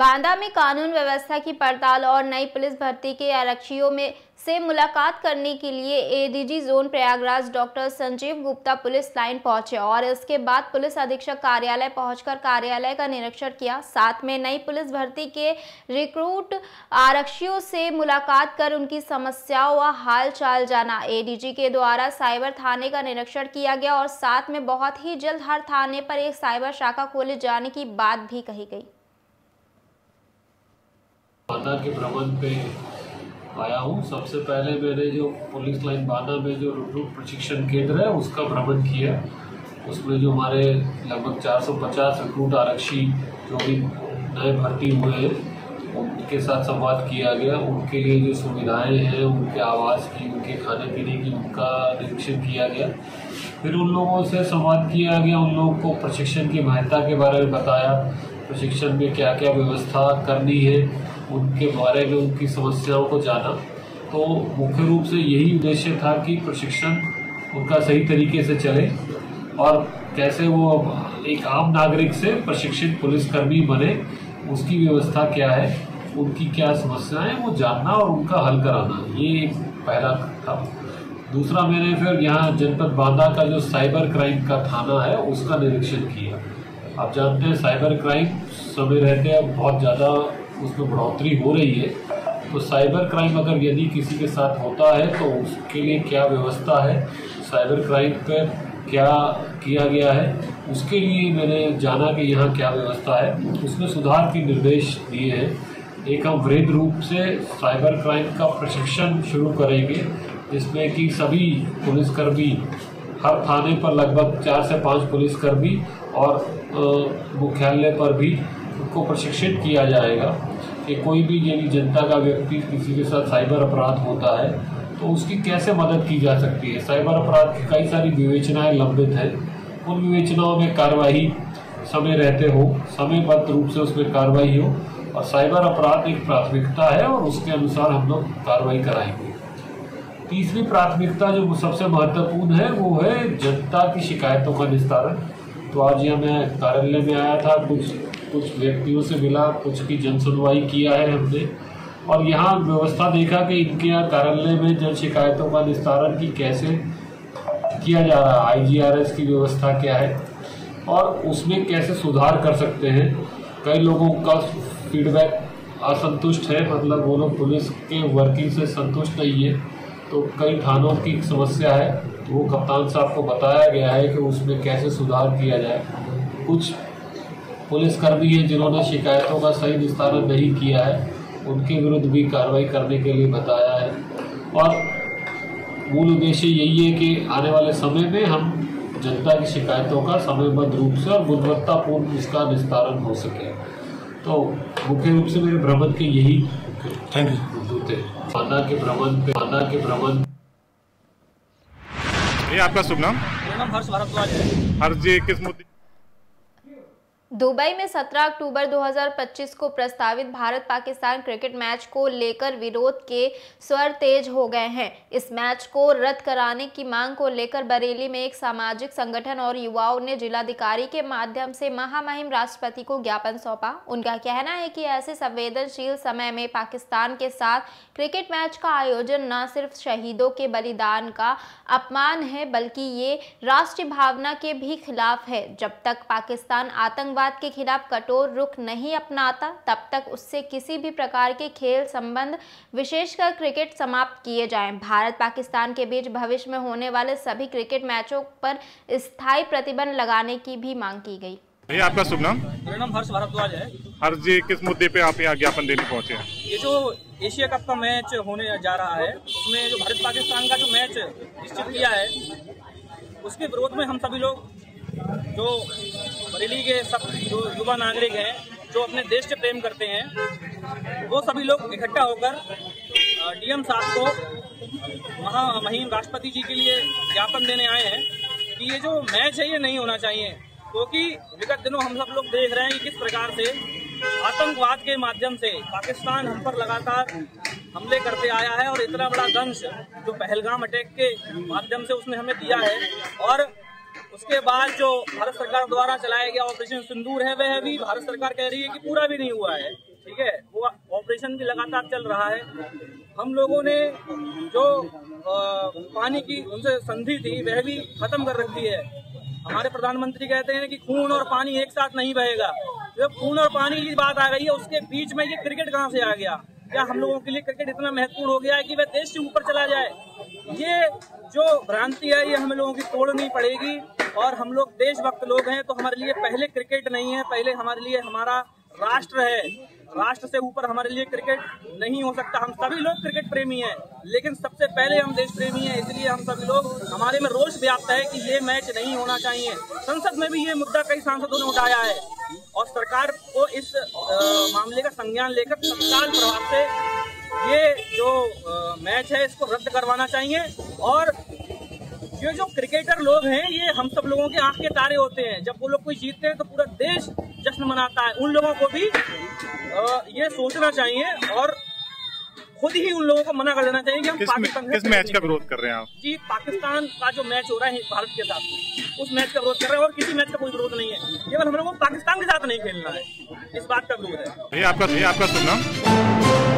बांदा में कानून व्यवस्था की पड़ताल और नई पुलिस भर्ती के आरक्षियों में से मुलाकात करने के लिए ADG zone Prayagraj doctor Sanjeev Gupta police line पहुंचे और इसके बाद पुलिस अधीक्षक कार्यालय पहुंचकर कार्यालय का निरीक्षण किया। साथ में नई पुलिस भर्ती के रिक्रूट आरक्षियों से मुलाकात कर उनकी समस्याओं व हाल चाल जाना। एडीजी के द्वारा साइबर थाने का निरीक्षण किया गया और साथ में बहुत ही जल्द हर थाने पर एक साइबर शाखा खोले जाने की बात भी कही गई। बांदा के भ्रमण पे आया हूँ। सबसे पहले मैंने जो पुलिस लाइन बांदा में जो रिक्रूट प्रशिक्षण केंद्र है उसका भ्रमण किया। उसमें जो हमारे लगभग 450 रिक्रूट आरक्षी जो भी नए भर्ती हुए हैं उनके साथ संवाद किया गया। उनके लिए जो सुविधाएं हैं, उनके आवास की, उनके खाने पीने की, उनका निरीक्षण किया गया। फिर उन लोगों से संवाद किया गया, उन लोगों को प्रशिक्षण की महत्ता के बारे में बताया, प्रशिक्षण में क्या क्या व्यवस्था करनी है, उनके बारे में उनकी समस्याओं को जाना। तो मुख्य रूप से यही उद्देश्य था कि प्रशिक्षण उनका सही तरीके से चले और कैसे वो एक आम नागरिक से प्रशिक्षित पुलिसकर्मी बने, उसकी व्यवस्था क्या है, उनकी क्या समस्याएं वो जानना और उनका हल कराना, ये एक पहला था। दूसरा, मैंने फिर यहाँ जनपद बांदा का जो साइबर क्राइम का थाना है उसका निरीक्षण किया। आप जानते हैं साइबर क्राइम समय रहते बहुत ज़्यादा उसमें बढ़ोतरी हो रही है। तो साइबर क्राइम अगर यदि किसी के साथ होता है तो उसके लिए क्या व्यवस्था है, साइबर क्राइम पर क्या किया गया है, उसके लिए मैंने जाना कि यहाँ क्या व्यवस्था है। उसमें सुधार के निर्देश दिए हैं। एक हम वृहद रूप से साइबर क्राइम का प्रशिक्षण शुरू करेंगे जिसमें कि सभी पुलिसकर्मी, हर थाने पर लगभग 4 से 5 पुलिसकर्मी और मुख्यालय पर भी उनको प्रशिक्षित किया जाएगा कि कोई भी यदि जनता का व्यक्ति किसी के साथ साइबर अपराध होता है तो उसकी कैसे मदद की जा सकती है। साइबर अपराध की कई सारी विवेचनाएं लंबित हैं, उन विवेचनाओं में कार्रवाई समय रहते हो, समयबद्ध रूप से उसमें कार्रवाई हो और साइबर अपराध एक प्राथमिकता है और उसके अनुसार हम लोग कार्रवाई कराएंगे। तीसरी प्राथमिकता जो सबसे महत्वपूर्ण है वो है जनता की शिकायतों का निस्तारण। तो आज यहाँ मैं कार्यालय में आया था, कुछ व्यक्तियों से मिला, कुछ की जन सुनवाई किया है हमने और यहाँ व्यवस्था देखा कि इनके यहाँ कार्यालय में जन शिकायतों का निस्तारण की कैसे किया जा रहा है, IGRS की व्यवस्था क्या है और उसमें कैसे सुधार कर सकते हैं। कई लोगों का फीडबैक असंतुष्ट है, मतलब वो लोग पुलिस के वर्किंग से संतुष्ट नहीं है। तो कई थानों की समस्या है, तो वो कप्तान साहब को बताया गया है कि उसमें कैसे सुधार किया जाए। कुछ पुलिसकर्मी हैं जिन्होंने शिकायतों का सही निस्तारण नहीं किया है, उनके विरुद्ध भी कार्रवाई करने के लिए बताया है और मूल उद्देश्य यही है कि आने वाले समय में हम जनता की शिकायतों का समयबद्ध रूप से और गुणवत्तापूर्ण इसका निस्तारण हो सके। तो मुख्य रूप से मेरे भ्रमण के यही मुद्दे थे। बांदा के भ्रमण। ये आपका शुभ नाम? मेरा नाम हर्ष भारद्वाज है। हर्ष जी, किस मुद्दे? दुबई में 17 अक्टूबर 2025 को प्रस्तावित भारत पाकिस्तान क्रिकेट मैच को लेकर विरोध के स्वर तेज हो गए हैं। इस मैच को रद्द कराने की मांग को लेकर बरेली में एक सामाजिक संगठन और युवाओं ने जिलाधिकारी के माध्यम से महामहिम राष्ट्रपति को ज्ञापन सौंपा। उनका कहना है कि ऐसे संवेदनशील समय में पाकिस्तान के साथ क्रिकेट मैच का आयोजन न सिर्फ शहीदों के बलिदान का अपमान है बल्कि ये राष्ट्रीय भावना के भी खिलाफ है। जब तक पाकिस्तान आतंकवाद के खिलाफ कठोर रुख नहीं अपनाता तब तक उससे किसी भी प्रकार के खेल संबंध विशेषकर क्रिकेट समाप्त किए जाएं। भारत पाकिस्तान के बीच भविष्य में होने वाले सभी क्रिकेट मैचों पर स्थायी प्रतिबंध लगाने की भी मांग की गई। ये आपका शुभ नाम? मेरा नाम हर्ष भारद्वाज है। हर्ष जी, किस मुद्दे पे आप यहाँ ज्ञापन देने पहुँचे हैं? ये जो एशिया कप का मैच होने जा रहा है उसमें जो भारत पाकिस्तान का जो मैच निश्चित किया है उसके विरोध में हम सभी लोग जो बरेली के सब जो युवा नागरिक हैं जो अपने देश से प्रेम करते हैं वो सभी लोग इकट्ठा होकर DM साहब को महामहिम राष्ट्रपति जी के लिए ज्ञापन देने आए हैं कि ये जो मैच है ये नहीं होना चाहिए, क्योंकि विगत दिनों हम सब लोग देख रहे हैं कि किस प्रकार से आतंकवाद के माध्यम से पाकिस्तान हम पर लगातार हमले करते आया है और इतना बड़ा दंश जो पहलगाम अटैक के माध्यम से उसने हमें दिया है और उसके बाद जो भारत सरकार द्वारा चलाया गया ऑपरेशन सिंदूर है वह भी भारत सरकार कह रही है कि पूरा भी नहीं हुआ है। ठीक है, वो ऑपरेशन भी लगातार चल रहा है। हम लोगों ने जो पानी की उनसे संधि थी वह भी खत्म कर रखी है। हमारे प्रधानमंत्री कहते हैं कि खून और पानी एक साथ नहीं बहेगा। जब खून और पानी की बात आ गई है, उसके बीच में ये क्रिकेट कहाँ से आ गया? क्या हम लोगों के लिए क्रिकेट इतना महत्वपूर्ण हो गया है कि वह देश से ऊपर चला जाए? ये जो भ्रांति है ये हम लोगों की तोड़नी पड़ेगी। और हम लोग देशभक्त लोग हैं, तो हमारे लिए पहले क्रिकेट नहीं है, पहले हमारे लिए हमारा राष्ट्र है। राष्ट्र से ऊपर हमारे लिए क्रिकेट नहीं हो सकता। हम सभी लोग क्रिकेट प्रेमी हैं, लेकिन सबसे पहले हम देश प्रेमी हैं। इसलिए हम सभी लोग, हमारे में रोष व्याप्त है कि ये मैच नहीं होना चाहिए। संसद में भी ये मुद्दा कई सांसदों ने उठाया है और सरकार को इस मामले का संज्ञान लेकर तत्काल प्रभाव से ये जो मैच है इसको रद्द करवाना चाहिए। और ये जो क्रिकेटर लोग हैं ये हम सब लोगों के आंख के तारे होते हैं। जब वो लोग कोई जीतते हैं तो पूरा देश जश्न मनाता है। उन लोगों को भी ये सोचना चाहिए और खुद ही उन लोगों को मना कर देना चाहिए कि हम पाकिस्तान किस मैच का विरोध कर रहे हैं आप? जी, पाकिस्तान का जो मैच हो रहा है भारत के साथ में, उस मैच का विरोध कर रहे हैं। और किसी मैच का कोई विरोध नहीं है, केवल हम लोगों को पाकिस्तान के साथ नहीं खेलना है, इस बात का विरोध है। आपका शुभ नाम?